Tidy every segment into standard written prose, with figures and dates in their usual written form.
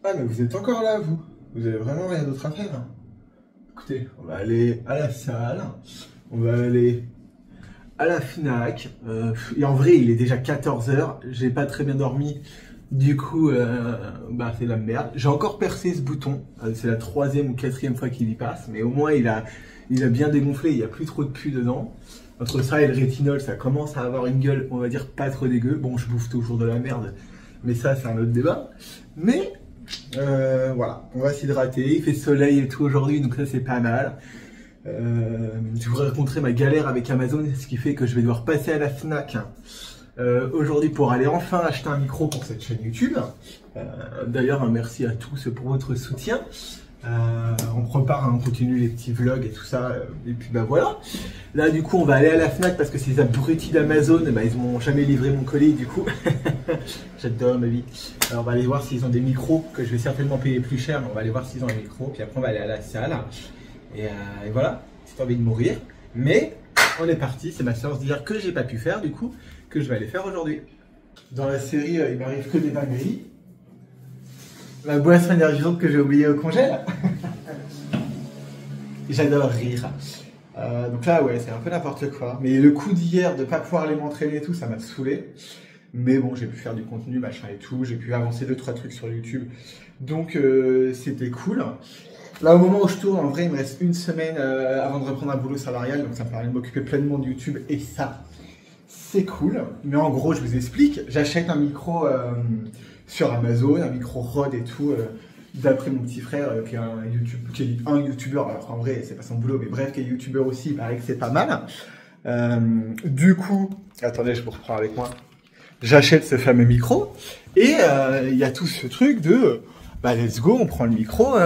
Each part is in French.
Ah, mais vous êtes encore là, vous. Vous avez vraiment rien d'autre à faire. Hein. Écoutez, on va aller à la salle. On va aller à la Fnac. Et en vrai, il est déjà 14 h. J'ai pas très bien dormi. Du coup, bah, c'est la merde. J'ai encore percé ce bouton. C'est la 3e ou 4e fois qu'il y passe. Mais au moins, il a bien dégonflé. Il n'y a plus trop de pus dedans. Entre ça et le rétinol, ça commence à avoir une gueule, on va dire, pas trop dégueu. Bon, je bouffe toujours de la merde. Mais ça, c'est un autre débat. Mais voilà, on va s'hydrater. Il fait soleil et tout aujourd'hui, donc ça, c'est pas mal. Je vous raconterai ma galère avec Amazon, ce qui fait que je vais devoir passer à la Fnac aujourd'hui pour aller enfin acheter un micro pour cette chaîne YouTube. D'ailleurs, un merci à tous pour votre soutien. On prépare, on continue les petits vlogs et tout ça. Et puis bah voilà. Là du coup on va aller à la Fnac parce que ces abrutis d'Amazon, bah, ils m'ont jamais livré mon colis du coup. J'adore ma vie. Alors on va aller voir s'ils ont des micros que je vais certainement payer plus cher. Mais on va aller voir s'ils ont des micros. Puis après on va aller à la salle. Et voilà, j'ai envie de mourir. Mais on est parti. C'est ma séance d'hier que j'ai pas pu faire du coup, que je vais aller faire aujourd'hui. Dans la série, il m'arrive que des dingueries. La boisson énergisante que j'ai oubliée au congèle. J'adore rire. Donc là, ouais, c'est un peu n'importe quoi. Mais le coup d'hier de ne pas pouvoir aller m'entraîner et tout, ça m'a saoulé. Mais bon, j'ai pu faire du contenu, machin et tout. J'ai pu avancer 2-3 trucs sur YouTube. Donc, c'était cool. Là, au moment où je tourne, en vrai, il me reste une semaine avant de reprendre un boulot salarial. Donc, ça me permet de m'occuper pleinement de YouTube. Et ça, c'est cool. Mais en gros, je vous explique. J'achète un micro sur Amazon, un micro Rode et tout. D'après mon petit frère qui est un youtubeur, alors en vrai c'est pas son boulot, mais bref, qui est youtubeur aussi, il paraît que c'est pas mal. Du coup, attendez, je vous reprends avec moi. J'achète ce fameux micro et il y a tout ce truc de bah let's go, on prend le micro.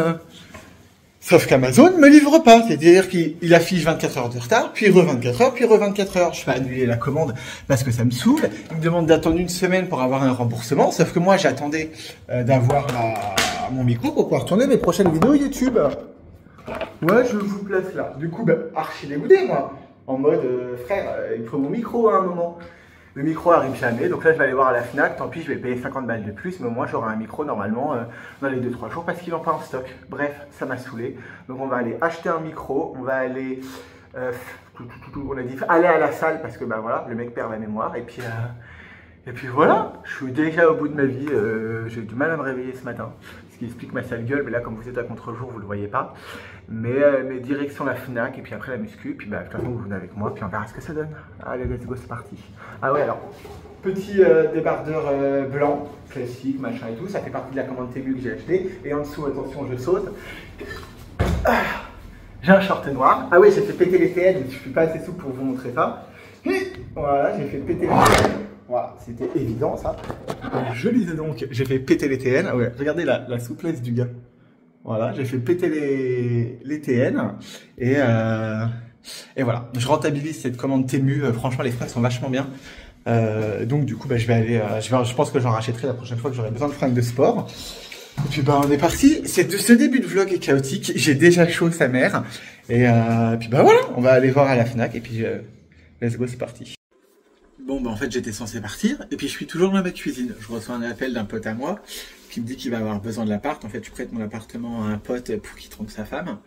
Sauf qu'Amazon me livre pas, c'est-à-dire qu'il affiche 24 heures de retard, puis re 24 heures, puis re 24 heures. Je fais annuler la commande parce que ça me saoule. Il me demande d'attendre une semaine pour avoir un remboursement, sauf que moi j'attendais d'avoir mon micro pour pouvoir tourner mes prochaines vidéos YouTube. Ouais, je vous place là. Du coup, bah, archi dégoûté moi, en mode frère, il faut mon micro à un moment. Le micro arrive jamais, donc là je vais aller voir à la Fnac, tant pis je vais payer 50 balles de plus, mais au moins j'aurai un micro normalement dans les 2-3 jours parce qu'ils n'ont pas en stock. Bref, ça m'a saoulé. Donc on va aller acheter un micro, on va aller, on a dit aller à la salle parce que bah voilà, le mec perd la mémoire et puis voilà, je suis déjà au bout de ma vie, j'ai du mal à me réveiller ce matin, ce qui explique ma sale gueule, mais là comme vous êtes à contre-jour, vous le voyez pas. Mais direction la Fnac et puis après la muscu, puis bah de toute façon vous venez avec moi, puis on verra ce que ça donne. Allez, let's go, c'est parti. Ah ouais, alors, petit débardeur blanc, classique, machin et tout, ça fait partie de la commande Temu que j'ai acheté. Et en dessous, attention, je saute. Ah, j'ai un short noir. Ah oui, j'ai fait péter les TN, je suis pas assez souple pour vous montrer ça. Voilà, j'ai fait péter les TN. Voilà, c'était évident ça. Je lisais donc, j'ai fait péter les TN. Ah ouais, regardez la souplesse du gars. Voilà, j'ai fait péter les TN. Et voilà, je rentabilise cette commande Temu. Franchement, les fringues sont vachement bien. Donc du coup, bah, je vais aller, je pense que j'en rachèterai la prochaine fois que j'aurai besoin de fringues de sport. Et puis bah on est parti. Ce début de vlog est chaotique. J'ai déjà chaud sa mère. Et puis bah voilà, on va aller voir à la Fnac. Et puis let's go, c'est parti. Bon bah en fait j'étais censé partir. Et puis je suis toujours dans ma cuisine. Je reçois un appel d'un pote à moi qui me dit qu'il va avoir besoin de l'appart. En fait, je prête mon appartement à un pote pour qu'il trompe sa femme.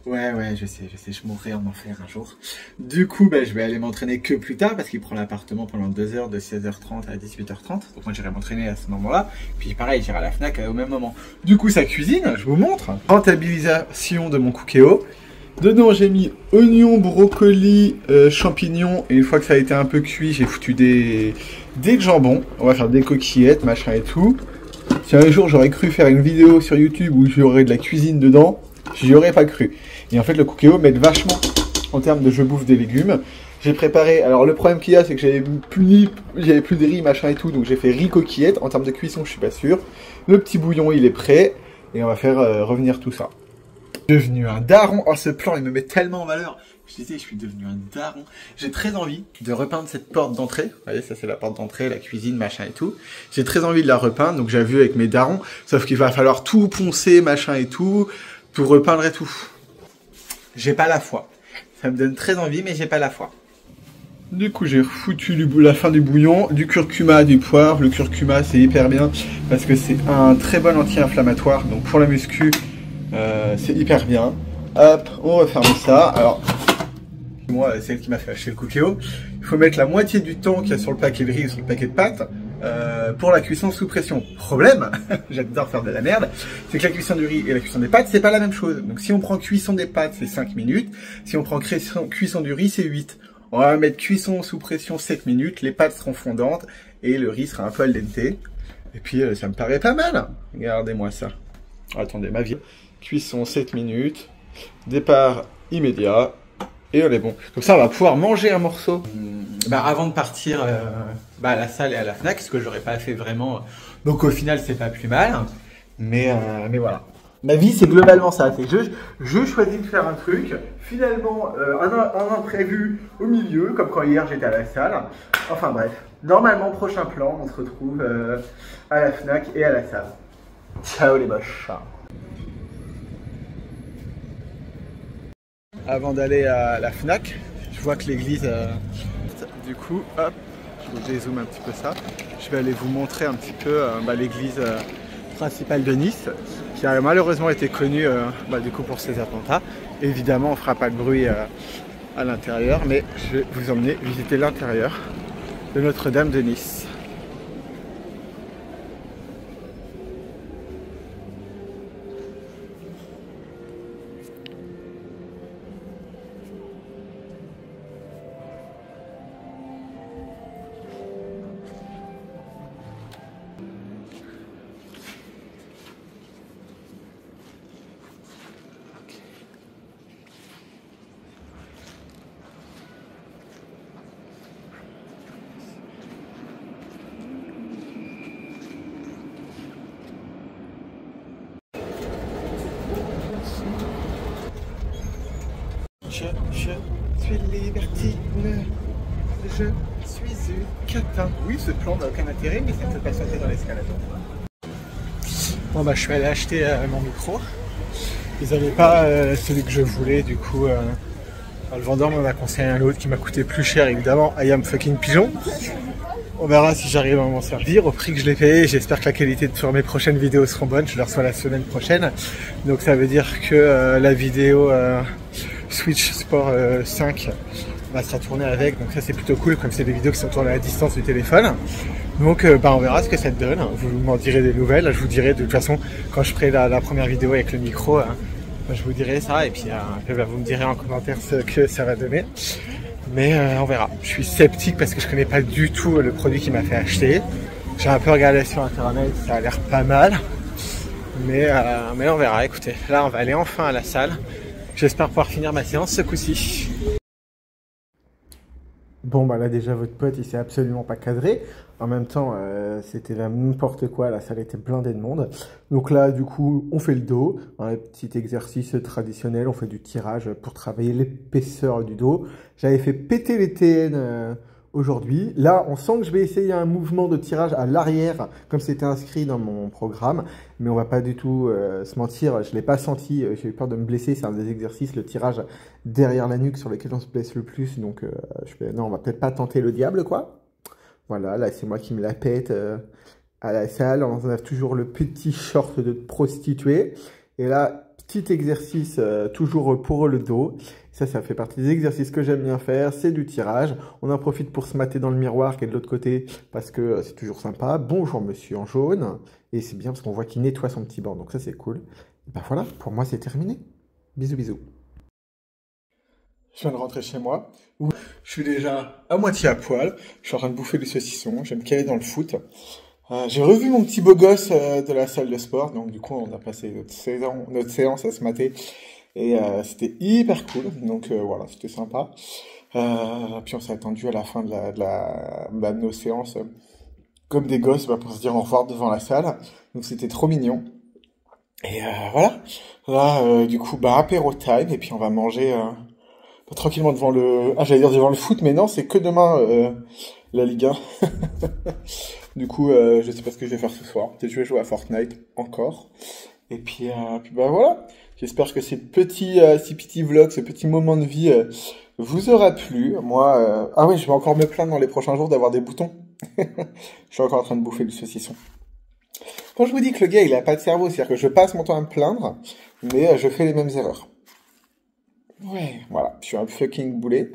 ouais, je sais, je mourrai en enfer un jour. Du coup, bah, je vais aller m'entraîner que plus tard parce qu'il prend l'appartement pendant 2 heures, de 16h30 à 18h30. Donc moi, j'irai m'entraîner à ce moment-là. Puis pareil, j'irai à la Fnac au même moment. Du coup, sa cuisine, je vous montre. Rentabilisation de mon Cookéo. Dedans, j'ai mis oignons, brocolis, champignons. Et une fois que ça a été un peu cuit, j'ai foutu des jambons. On va faire des coquillettes, machin et tout. Si un jour j'aurais cru faire une vidéo sur YouTube où j'aurais de la cuisine dedans, j'y aurais pas cru. Et en fait, le Cookéo m'aide vachement en termes de je bouffe des légumes. J'ai préparé, alors le problème qu'il y a, c'est que j'avais plus de riz, machin et tout, donc j'ai fait riz coquillette. En termes de cuisson, je suis pas sûr. Le petit bouillon, il est prêt. Et on va faire revenir tout ça. Devenu un daron. Oh, ce plan, il me met tellement en valeur. Je disais, je suis devenu un daron. J'ai très envie de repeindre cette porte d'entrée. Vous voyez, ça c'est la porte d'entrée, la cuisine, machin et tout. J'ai très envie de la repeindre, donc j'ai vu avec mes darons. Sauf qu'il va falloir tout poncer, machin et tout, pour repeindre et tout. J'ai pas la foi. Ça me donne très envie, mais j'ai pas la foi. Du coup, j'ai foutu la fin du bouillon, du curcuma, du poivre. Le curcuma, c'est hyper bien parce que c'est un très bon anti-inflammatoire. Donc pour la muscu, c'est hyper bien. Hop, on referme ça. Alors, moi, c'est elle qui m'a fait acheter le Cookéo. Il faut mettre la moitié du temps qu'il y a sur le paquet de riz ou sur le paquet de pâtes pour la cuisson sous pression. Problème, j'adore faire de la merde, c'est que la cuisson du riz et la cuisson des pâtes, c'est pas la même chose. Donc si on prend cuisson des pâtes, c'est 5 minutes. Si on prend cuisson du riz, c'est 8. On va mettre cuisson sous pression 7 minutes, les pâtes seront fondantes et le riz sera un peu al dente. Et puis ça me paraît pas mal. Regardez-moi ça. Attendez, ma vie. Cuisson 7 minutes, départ immédiat et on est bon. Comme ça, on va pouvoir manger un morceau. Avant de partir à la salle et à la Fnac, ce que j'aurais pas fait vraiment. Donc au final, c'est pas plus mal. Mais voilà. Ma vie, c'est globalement ça. C'est que je choisis de faire un truc. Finalement, un imprévu au milieu, comme quand hier j'étais à la salle. Enfin bref. Normalement, prochain plan, on se retrouve à la Fnac et à la salle. Ciao les boches. Avant d'aller à la Fnac, je vois que l'église... Du coup, hop, je vous dézoome un petit peu ça. Je vais aller vous montrer un petit peu l'église principale de Nice, qui a malheureusement été connue du coup pour ses attentats. Évidemment, on ne fera pas de bruit à l'intérieur, mais je vais vous emmener visiter l'intérieur de Notre-Dame de Nice. Je suis libertine, je suis une catin. Oui, ce plan n'a aucun intérêt, mais ça me fait patienter dans l'escalator. Bon je suis allé acheter mon micro. Ils n'avaient pas celui que je voulais, du coup le vendeur m'en a conseillé un autre qui m'a coûté plus cher, évidemment. I am fucking pigeon. On verra si j'arrive à m'en servir au prix que je l'ai payé. J'espère que la qualité sur mes prochaines vidéos seront bonnes. Je les reçois la semaine prochaine. Donc ça veut dire que la vidéo Switch Sport 5 sera tournée avec. Donc ça c'est plutôt cool, comme c'est des vidéos qui sont tournées à distance du téléphone. Donc on verra ce que ça te donne. Vous m'en direz des nouvelles. Je vous dirai de toute façon quand je ferai la première vidéo avec le micro. Je vous dirai ça et puis vous me direz en commentaire ce que ça va donner. Mais on verra. Je suis sceptique parce que je connais pas du tout le produit qui m'a fait acheter. J'ai un peu regardé sur internet, ça a l'air pas mal. Mais on verra. Écoutez, là on va aller enfin à la salle. J'espère pouvoir finir ma séance ce coup-ci. Bon là déjà votre pote il s'est absolument pas cadré. En même temps c'était n'importe quoi, la salle était blindée de monde. Donc là du coup on fait le dos, un petit exercice traditionnel, on fait du tirage pour travailler l'épaisseur du dos. J'avais fait péter les TN aujourd'hui. Là on sent que je vais essayer un mouvement de tirage à l'arrière comme c'était inscrit dans mon programme. Mais on va pas du tout se mentir, je l'ai pas senti, j'ai eu peur de me blesser, c'est un des exercices, le tirage derrière la nuque sur lequel on se blesse le plus. Donc non, on va peut-être pas tenter le diable quoi. Voilà, là c'est moi qui me la pète à la salle, on a toujours le petit short de prostituée. Et là, petit exercice toujours pour le dos. Ça fait partie des exercices que j'aime bien faire, c'est du tirage. On en profite pour se mater dans le miroir qui est de l'autre côté parce que c'est toujours sympa. Bonjour monsieur en jaune. Et c'est bien parce qu'on voit qu'il nettoie son petit banc, donc ça c'est cool. Voilà, pour moi c'est terminé. Bisous bisous. Je viens de rentrer chez moi. Je suis déjà à moitié à poil. Je suis en train de bouffer du saucisson. Je vais me caler dans le foot. J'ai revu mon petit beau gosse de la salle de sport. Donc du coup, on a passé notre séance à se mater. Et c'était hyper cool. Donc voilà, c'était sympa. Puis on s'est attendu à la fin de nos séances comme des gosses pour se dire au revoir devant la salle. Donc c'était trop mignon. Et voilà. Là, du coup, apéro time. Et puis on va manger... tranquillement devant j'allais dire devant le foot, mais non, c'est que demain la Ligue 1. Du coup, je sais pas ce que je vais faire ce soir. Peut-être que je vais jouer à Fortnite encore. Et puis voilà. J'espère que ces petits vlogs, ces petits moments de vie vous aura plu. Moi, ah oui, je vais encore me plaindre dans les prochains jours d'avoir des boutons. Je suis encore en train de bouffer du saucisson. Quand je vous dis que le gars, il a pas de cerveau, c'est-à-dire que je passe mon temps à me plaindre, mais je fais les mêmes erreurs. Ouais, voilà, je suis un fucking boulet.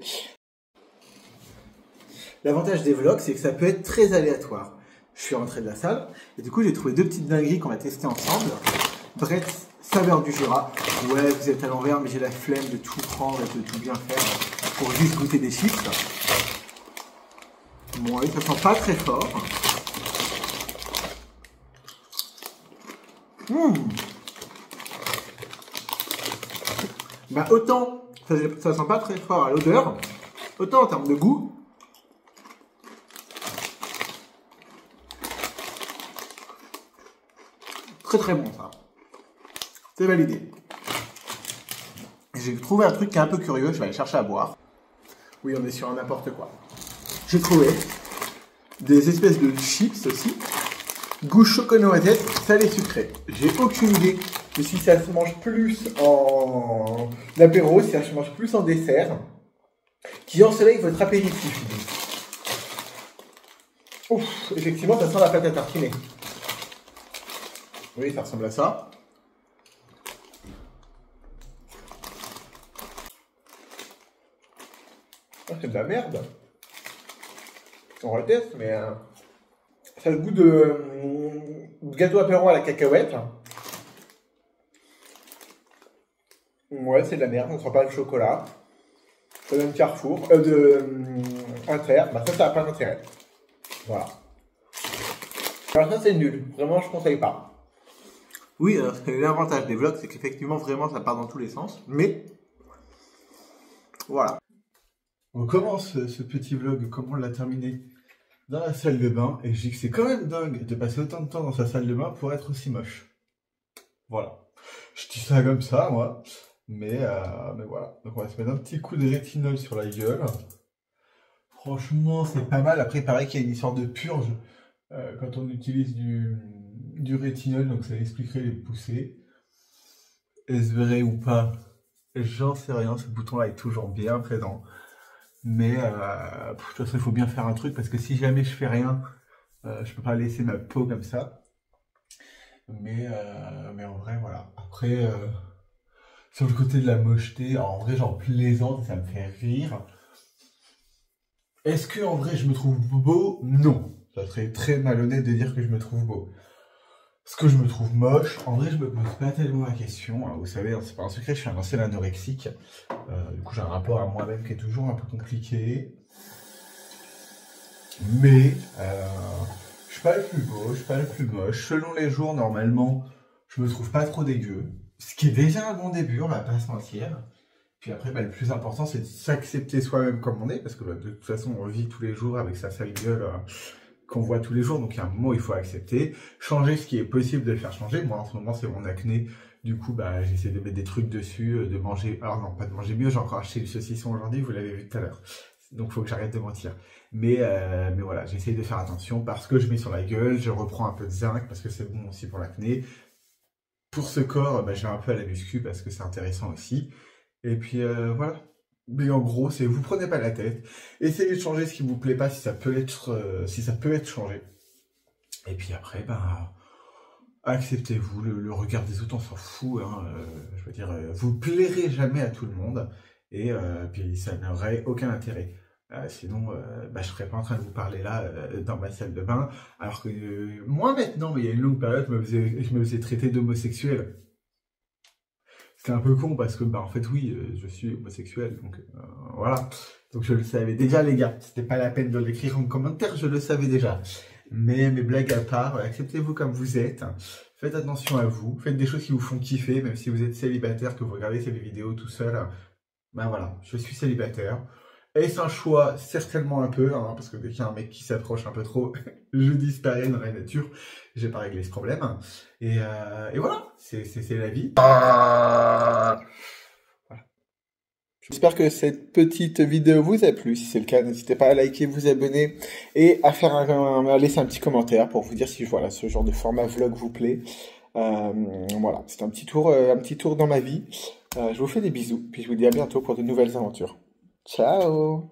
L'avantage des vlogs, c'est que ça peut être très aléatoire. Je suis rentré de la salle, et du coup, j'ai trouvé deux petites dingueries qu'on va tester ensemble. Brett, saveur du Jura. Ouais, vous êtes à l'envers, mais j'ai la flemme de tout prendre et de tout bien faire pour juste goûter des chips. Bon, oui, ça sent pas très fort. Bah, autant ça sent pas très fort à l'odeur, autant en termes de goût, très très bon ça. C'est validé. J'ai trouvé un truc qui est un peu curieux, je vais aller chercher à boire. Oui, on est sur un n'importe quoi. J'ai trouvé des espèces de chips aussi. Goût chocolat noisette, salé sucré. J'ai aucune idée de si ça se mange plus en apéro, si ça se mange plus en dessert, qui ensoleille votre apéritif. Ouf, effectivement, ça sent la pâte à tartiner. Oui, ça ressemble à ça. Ah, c'est de la merde. On reteste, mais ça a le goût de gâteau apéro à la cacahuète. Ouais, c'est de la merde, on ne sent pas le chocolat. Ça donne Carrefour, Inter, bah ça n'a pas d'intérêt. Voilà. Alors ça c'est nul, vraiment je conseille pas. Oui, l'avantage des vlogs c'est qu'effectivement vraiment ça part dans tous les sens, mais voilà. On commence ce petit vlog, comment on l'a terminé dans la salle de bain, et je dis que c'est quand même dingue de passer autant de temps dans sa salle de bain pour être aussi moche. Voilà. Je dis ça comme ça, moi. Mais voilà. Donc on va se mettre un petit coup de rétinol sur la gueule. Franchement, c'est pas mal. Après, pareil qu'il y a une sorte de purge quand on utilise du rétinol, donc ça expliquerait les poussées. Est-ce vrai ou pas? J'en sais rien. Ce bouton-là est toujours bien présent. Mais de toute façon, il faut bien faire un truc parce que si jamais je fais rien, je peux pas laisser ma peau comme ça. Mais en vrai, voilà. Après, sur le côté de la mocheté, en vrai, j'en plaisante, ça me fait rire. Est-ce que en vrai, je me trouve beau? Non. Ça serait très malhonnête de dire que je me trouve beau. Est-ce que je me trouve moche? En vrai, je me pose pas tellement la question. Vous savez, c'est pas un secret, je suis un ancien anorexique. Du coup, j'ai un rapport à moi-même qui est toujours un peu compliqué. Mais, je suis pas le plus beau, je suis pas le plus moche. Selon les jours, normalement, je me trouve pas trop dégueu. Ce qui est déjà un bon début, on va pas se mentir. Puis après, le plus important, c'est de s'accepter soi-même comme on est. Parce que de toute façon, on vit tous les jours avec sa sale gueule qu'on voit tous les jours. Donc, il y a un moment où il faut accepter. Changer ce qui est possible de le faire changer. Moi, en ce moment, c'est mon acné. Du coup, j'essaie de mettre des trucs dessus, de manger... Alors non, pas de manger mieux. J'ai encore acheté du saucisson aujourd'hui, vous l'avez vu tout à l'heure. Donc, il faut que j'arrête de mentir. Mais voilà, j'essaie de faire attention parce que je mets sur la gueule. Je reprends un peu de zinc parce que c'est bon aussi pour l'acné. Pour ce corps, je vais un peu à la muscu parce que c'est intéressant aussi. Et puis voilà. Mais en gros, c'est vous prenez pas la tête. Essayez de changer ce qui vous plaît pas si ça peut être changé. Et puis après, acceptez-vous. Le regard des autres, on s'en fout. Hein, je veux dire, vous plairez jamais à tout le monde. Et puis ça n'aurait aucun intérêt. Sinon, je serais pas en train de vous parler là dans ma salle de bain. Alors que moi maintenant, mais il y a une longue période, je me faisais traiter d'homosexuel. C'est un peu con parce que, en fait, oui, je suis homosexuel, donc voilà. Donc je le savais déjà, les gars. C'était pas la peine de l'écrire en commentaire, je le savais déjà. Mais mes blagues à part, acceptez-vous comme vous êtes. Faites attention à vous. Faites des choses qui vous font kiffer, même si vous êtes célibataire, que vous regardez ces vidéos tout seul. Voilà, je suis célibataire. Est-ce un choix? Certainement un peu, hein, parce que dès qu'il y a un mec qui s'approche un peu trop, je disparais dans la nature. J'ai pas réglé ce problème. Et voilà, c'est la vie. Voilà. J'espère que cette petite vidéo vous a plu. Si c'est le cas, n'hésitez pas à liker, vous abonner et à faire à laisser un petit commentaire pour vous dire si voilà, ce genre de format vlog vous plaît. Voilà, c'est un petit tour dans ma vie. Je vous fais des bisous, puis je vous dis à bientôt pour de nouvelles aventures. Ciao!